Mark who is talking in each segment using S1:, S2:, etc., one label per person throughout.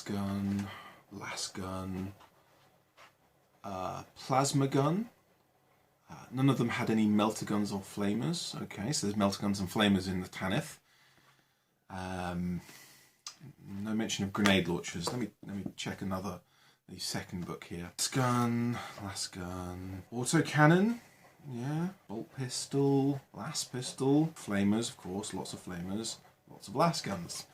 S1: gun, plasma gun. None of them had any melter guns or flamers. Okay, so there's melter guns and flamers in the Tanith. No mention of grenade launchers. Let me check the second book here. Last gun, auto cannon. Yeah, bolt pistol, blast pistol, flamers, of course, lots of flamers, lots of blast guns.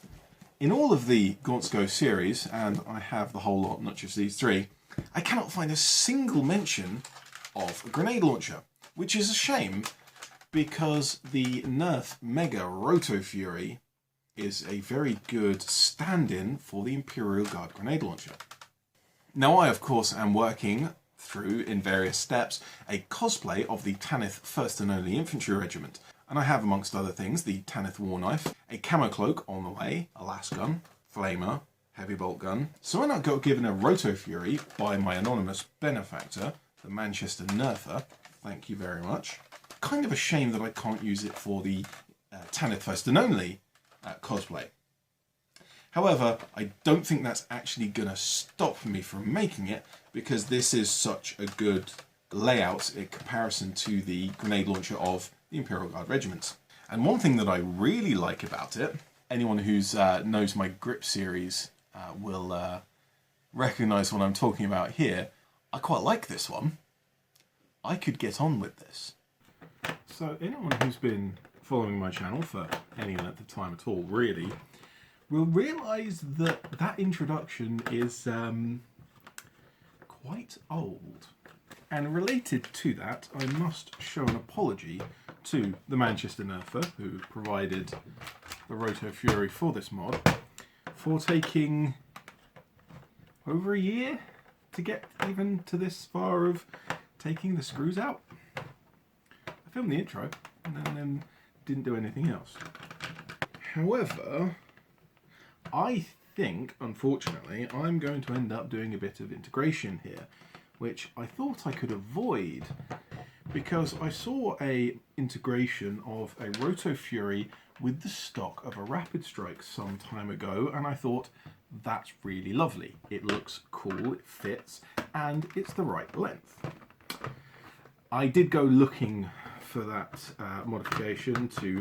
S1: In all of the Gaunt's Go series, and I have the whole lot, not just these three, I cannot find a single mention of a grenade launcher, which is a shame because the Nerf Mega Roto Fury is a very good stand-in for the Imperial Guard grenade launcher. Now I, of course, am working through, in various steps, a cosplay of the Tanith 1st and Only Infantry Regiment. And I have, amongst other things, the Tanith War Knife, a camo cloak on the way, a las gun, flamer, heavy bolt gun. So I now got given a Roto Fury by my anonymous benefactor, the Manchester Nerfer. Thank you very much. Kind of a shame that I can't use it for the Tanith 1st and Only cosplay. However, I don't think that's actually going to stop me from making it, because this is such a good layout in comparison to the grenade launcher of the Imperial Guard regiments. And one thing that I really like about it, anyone who knows my grip series will recognise what I'm talking about here. I quite like this one. I could get on with this. So anyone who's been following my channel for any length of time at all, really, will realise that that introduction is quite old. And related to that, I must show an apology to the Manchester Nerfer, who provided the Roto Fury for this mod, for taking over a year to get even to this far of taking the screws out. I filmed the intro and then didn't do anything else. However, I think, unfortunately, I'm going to end up doing a bit of integration here, which I thought I could avoid because I saw a integration of a Roto Fury with the stock of a Rapid Strike some time ago, and I thought, that's really lovely. It looks cool, it fits, and it's the right length. I did go looking for that modification to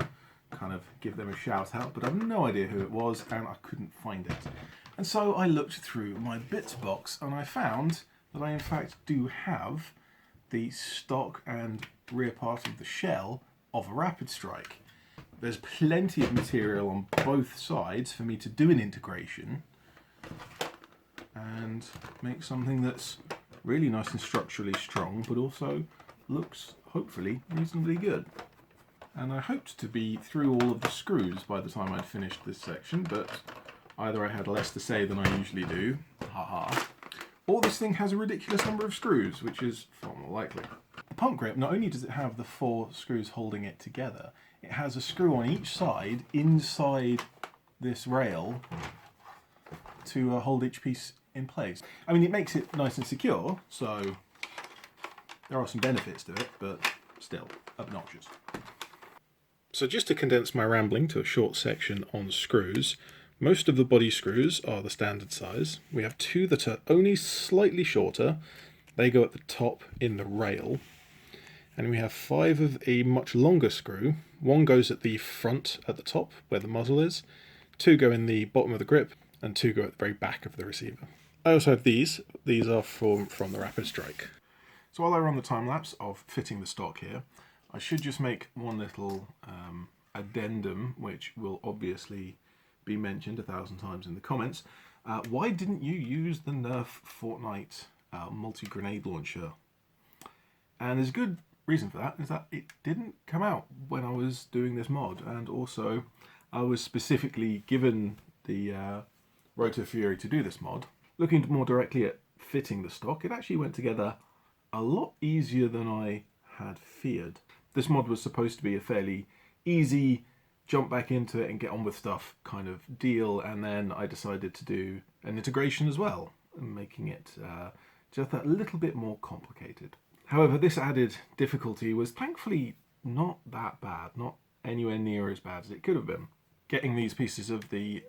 S1: kind of give them a shout out, but I've no idea who it was and I couldn't find it. And so I looked through my bits box and I found that I in fact do have the stock and rear part of the shell of a Rapid Strike. There's plenty of material on both sides for me to do an integration and make something that's really nice and structurally strong, but also looks hopefully reasonably good. And I hoped to be through all of the screws by the time I'd finished this section, but either I had less to say than I usually do, haha, or this thing has a ridiculous number of screws, which is far more likely. The pump grip, not only does it have the 4 screws holding it together, it has a screw on each side inside this rail to hold each piece in place. I mean, it makes it nice and secure, so there are some benefits to it, but still obnoxious. So just to condense my rambling to a short section on screws, most of the body screws are the standard size. We have 2 that are only slightly shorter. They go at the top in the rail. And we have 5 of a much longer screw. 1 goes at the front at the top where the muzzle is, 2 go in the bottom of the grip, and 2 go at the very back of the receiver. I also have these. These are from the Rapid Strike. So while I run the time lapse of fitting the stock here, I should just make one little addendum, which will obviously be mentioned 1,000 times in the comments. Why didn't you use the Nerf Fortnite multi-grenade launcher? And there's a good reason for that, is that it didn't come out when I was doing this mod, and also I was specifically given the Roto Fury to do this mod. Looking more directly at fitting the stock, it actually went together a lot easier than I had feared. This mod was supposed to be a fairly easy jump back into it and get on with stuff kind of deal, and then I decided to do an integration as well, making it just that little bit more complicated. However, this added difficulty was thankfully not that bad, not anywhere near as bad as it could have been. getting these pieces of the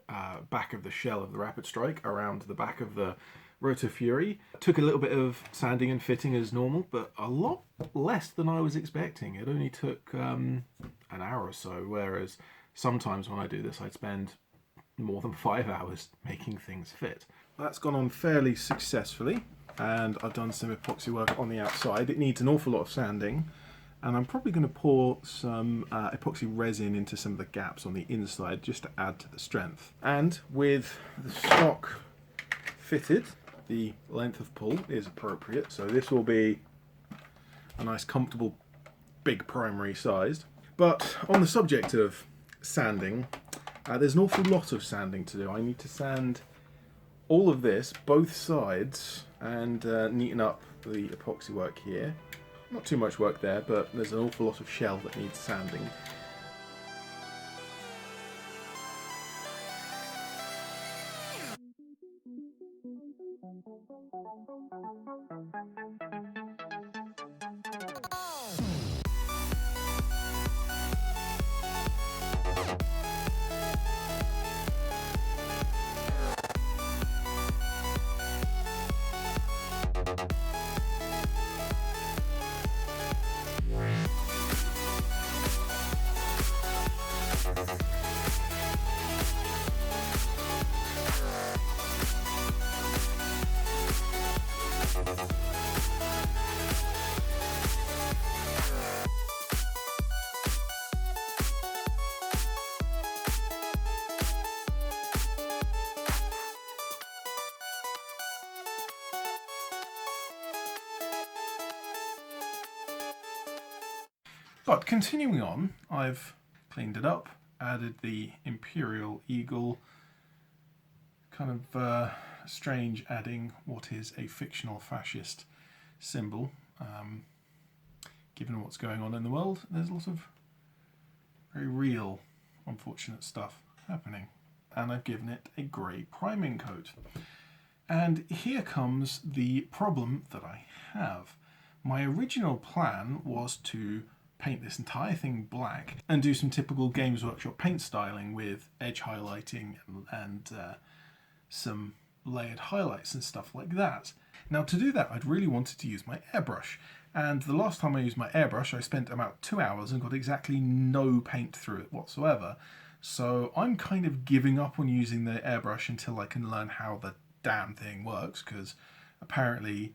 S1: back of the shell of the Rapid Strike around the back of the Rotor Fury. Took a little bit of sanding and fitting as normal, but a lot less than I was expecting. It only took an hour or so, whereas sometimes when I do this I'd spend more than 5 hours making things fit. That's gone on fairly successfully, and I've done some epoxy work on the outside. It needs an awful lot of sanding, and I'm probably going to pour some epoxy resin into some of the gaps on the inside just to add to the strength. And with the stock fitted, the length of pull is appropriate, so this will be a nice comfortable big primary sized. But on the subject of sanding, there's an awful lot of sanding to do. I need to sand all of this, both sides, and neaten up the epoxy work here. Not too much work there, but there's an awful lot of shell that needs sanding. But continuing on, I've cleaned it up, added the Imperial Eagle, kind of strange adding what is a fictional fascist symbol. Given what's going on in the world, there's a lot of very real, unfortunate stuff happening. And I've given it a grey priming coat. And here comes the problem that I have. My original plan was to paint this entire thing black and do some typical Games Workshop paint styling with edge highlighting and some layered highlights and stuff like that. Now to do that I'd really wanted to use my airbrush, and the last time I used my airbrush I spent about 2 hours and got exactly no paint through it whatsoever. So I'm kind of giving up on using the airbrush until I can learn how the damn thing works, because apparently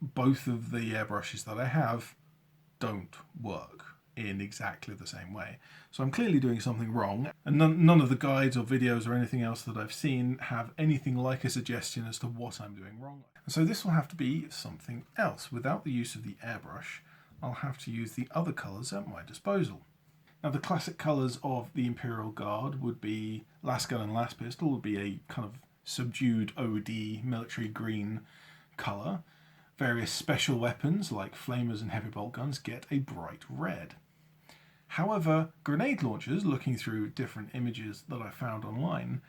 S1: both of the airbrushes that I have don't work in exactly the same way. So I'm clearly doing something wrong, and none of the guides or videos or anything else that I've seen have anything like a suggestion as to what I'm doing wrong. And so this will have to be something else. Without the use of the airbrush, I'll have to use the other colours at my disposal. Now the classic colours of the Imperial Guard would be Last Gun and Last Pistol would be a kind of subdued OD military green colour. Various special weapons like flamers and heavy bolt guns get a bright red. However, grenade launchers, looking through different images that I found online,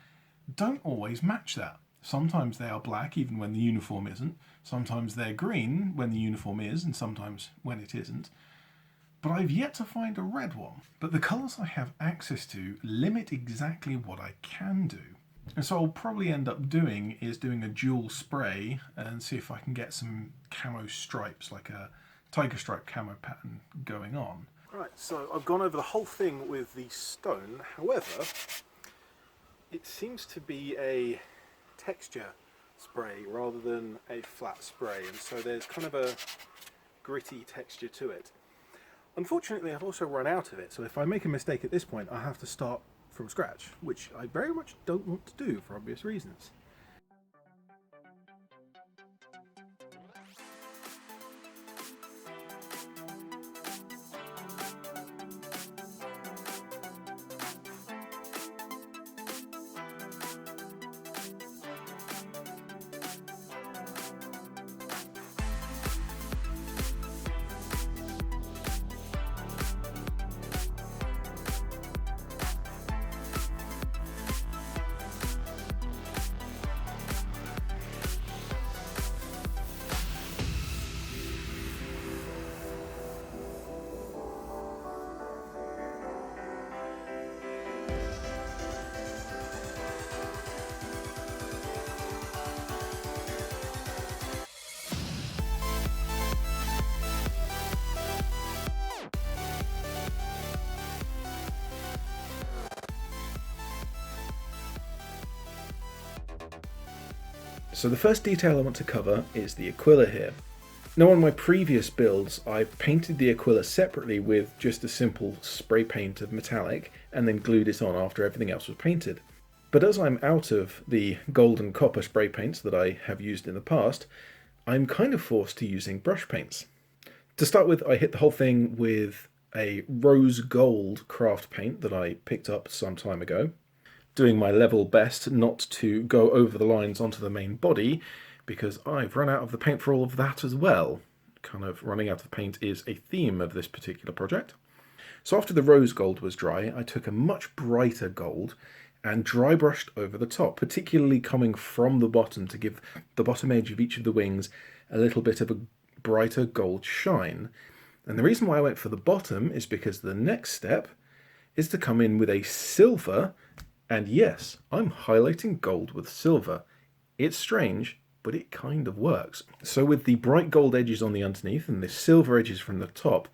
S1: don't always match that. Sometimes they are black even when the uniform isn't, sometimes they're green when the uniform is, and sometimes when it isn't. But I've yet to find a red one. But the colours I have access to limit exactly what I can do. And so I'll probably end up doing is doing a dual spray and see if I can get some camo stripes, like a tiger stripe camo pattern going on. Right, so I've gone over the whole thing with the stone. However, it seems to be a texture spray rather than a flat spray, and so there's kind of a gritty texture to it. Unfortunately, I've also run out of it, so if I make a mistake at this point, I have to start from scratch, which I very much don't want to do for obvious reasons. So the first detail I want to cover is the Aquila here. Now on my previous builds, I painted the Aquila separately with just a simple spray paint of metallic and then glued it on after everything else was painted. But as I'm out of the gold and copper spray paints that I have used in the past, I'm kind of forced to using brush paints. To start with, I hit the whole thing with a rose gold craft paint that I picked up some time ago, doing my level best not to go over the lines onto the main body, because I've run out of the paint for all of that as well. Kind of running out of paint is a theme of this particular project. So after the rose gold was dry, I took a much brighter gold and dry brushed over the top, particularly coming from the bottom to give the bottom edge of each of the wings a little bit of a brighter gold shine. And the reason why I went for the bottom is because the next step is to come in with a silver, and yes, I'm highlighting gold with silver. It's strange, but it kind of works. So with the bright gold edges on the underneath and the silver edges from the top,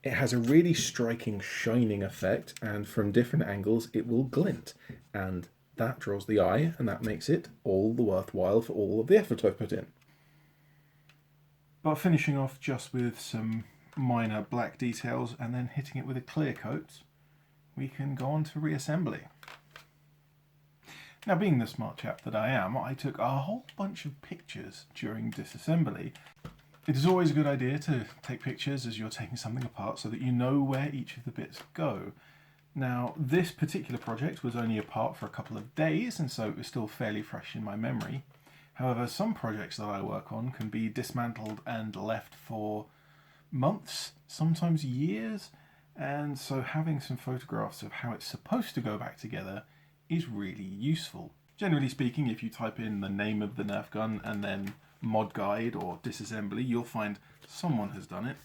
S1: it has a really striking shining effect, and from different angles it will glint, and that draws the eye, and that makes it all the worthwhile for all of the effort I've put in. But finishing off just with some minor black details and then hitting it with a clear coat, we can go on to reassembly. Now, being the smart chap that I am, I took a whole bunch of pictures during disassembly. It is always a good idea to take pictures as you're taking something apart so that you know where each of the bits go. Now, this particular project was only apart for a couple of days, and so it was still fairly fresh in my memory. However, some projects that I work on can be dismantled and left for months, sometimes years, and so having some photographs of how it's supposed to go back together is really useful. Generally speaking, if you type in the name of the Nerf gun and then mod guide or disassembly, you'll find someone has done it.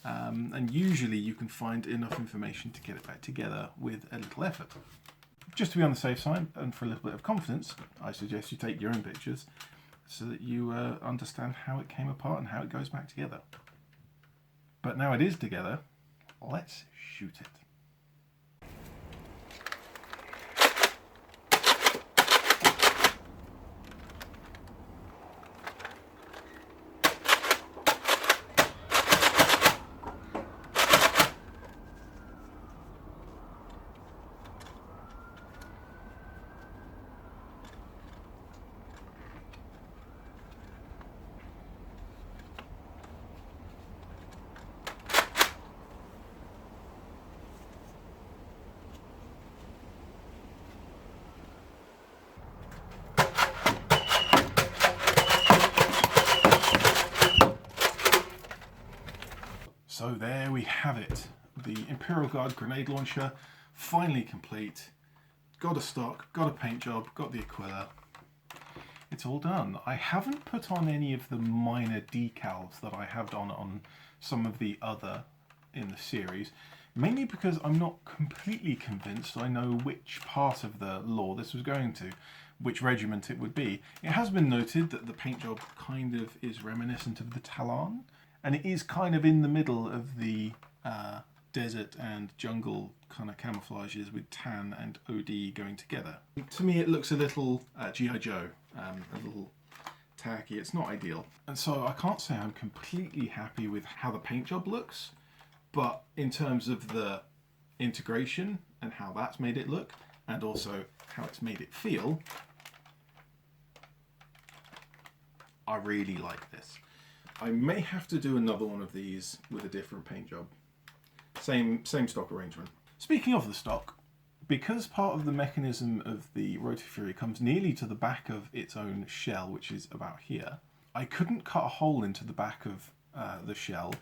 S1: And usually you can find enough information to get it back together with a little effort. Just to be on the safe side and for a little bit of confidence, I suggest you take your own pictures so that you understand how it came apart and how it goes back together. But now it is together, let's shoot it. So there we have it, the Imperial Guard grenade launcher, finally complete. Got a stock, got a paint job, got the Aquila. It's all done. I haven't put on any of the minor decals that I have done on some of the other in the series, mainly because I'm not completely convinced I know which part of the lore this was going to, which regiment it would be. It has been noted that the paint job kind of is reminiscent of the Talon, and it is kind of in the middle of the desert and jungle kind of camouflages with tan and OD going together. To me it looks a little G.I. Joe, a little tacky. It's not ideal. And so I can't say I'm completely happy with how the paint job looks, but in terms of the integration and how that's made it look, and also how it's made it feel, I really like this. I may have to do another one of these with a different paint job. Same stock arrangement. Speaking of the stock, because part of the mechanism of the Rotofury comes nearly to the back of its own shell, which is about here, I couldn't cut a hole into the back of the shell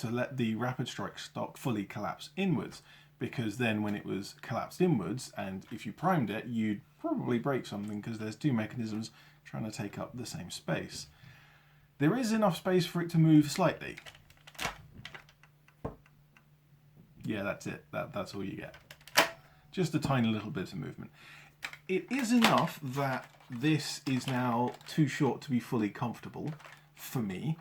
S1: to let the Rapid Strike stock fully collapse inwards, because then when it was collapsed inwards, and if you primed it, you'd probably break something because there's two mechanisms trying to take up the same space. There is enough space for it to move slightly. Yeah, that's it. That's all you get. Just a tiny little bit of movement. It is enough that this is now too short to be fully comfortable for me,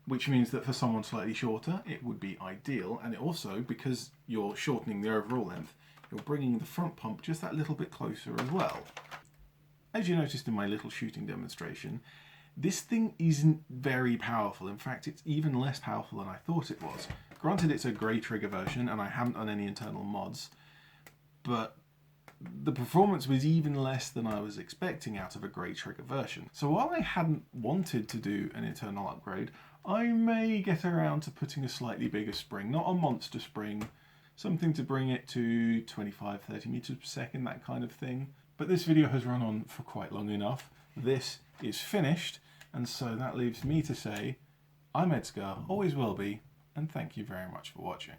S1: which means that for someone slightly shorter, it would be ideal. And it also, because you're shortening the overall length, you're bringing the front pump just that little bit closer as well. as you noticed in my little shooting demonstration, this thing isn't very powerful. In fact, it's even less powerful than I thought it was. Granted, it's a grey trigger version, and I haven't done any internal mods, but the performance was even less than I was expecting out of a grey trigger version. So while I hadn't wanted to do an internal upgrade, I may get around to putting a slightly bigger spring, not a monster spring, something to bring it to 25-30 meters per second, that kind of thing. But this video has run on for quite long enough. This is finished, and so that leaves me to say, I'm ED-SKaR, always will be, and thank you very much for watching.